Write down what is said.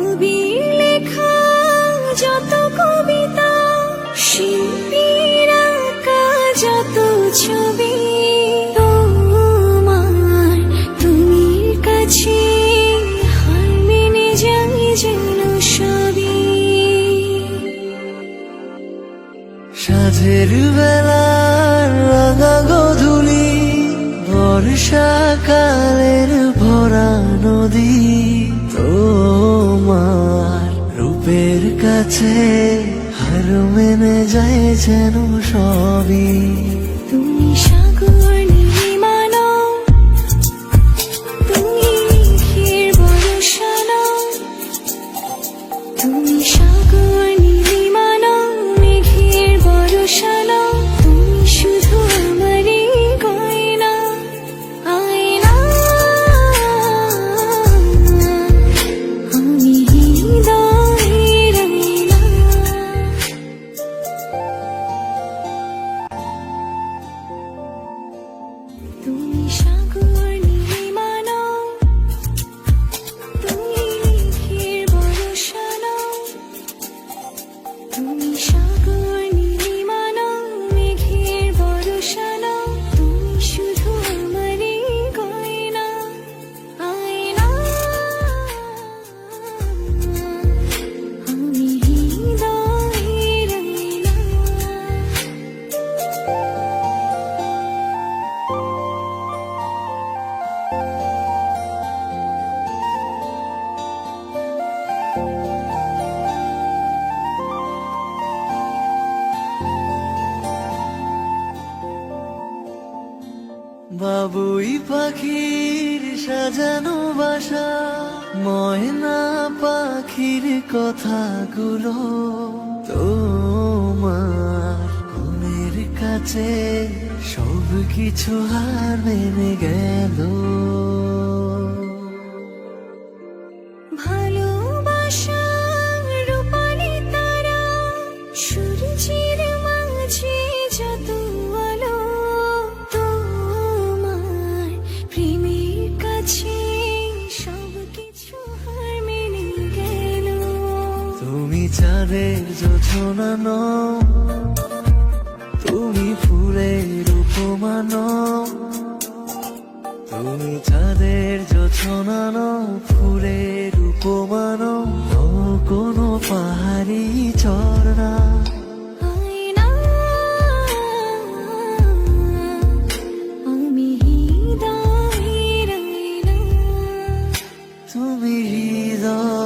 কবির লেখা যত কবিতা, শিল্পীর আঁকা যত ছবি, তোমার তুমির কাছে হার মেনে যাই যেন সবই। সাঁঝের বেলার রাঙা গধূলি, বর্ষাকালের ভরা নদী, তোমার রূপের কাছে হার মেনে যায় যেন সবই। তুমি সাগর নীলিমা নও, তুমি মেঘের বর্ষা নও, তুমি সাগর নীলিমা নও, মেঘের বর্ষা নও, তুমি শুধু আমারই গয়না, আয়না। আমি হৃদয়ের আয়না। তুমি সাগর নীলিমা নও, তুমি মেঘের বর্ষা নও, তুমি সাগর নীলিমা নও, মেঘের বর্ষা নও, তুমি শুধু আমারই গয়না, আয়না। আমি হৃদয়ের আয়না। বাবুই পাখির সাজানো বাসা, ময়না পাখির কথাগুলো তোমার মনের কাছে সব কিছু হার মেনে গেল। ভালোবাসা রূপালি তারা, সূর্যের মাঝে যত আলো, তোমার প্রেমের কাছে সব কিছু হার মেনে গেল। তুমি চাঁদের জোছনা নও, তুমি ফুলের উপমা নও, তুমি চাঁদের জোছনা নও, ফুলের উপমা নও, নও কোনো পাহাড়ি ঝর্ণা। আয়না। আমি হৃদয়ের আয়না। তুমি হৃদয়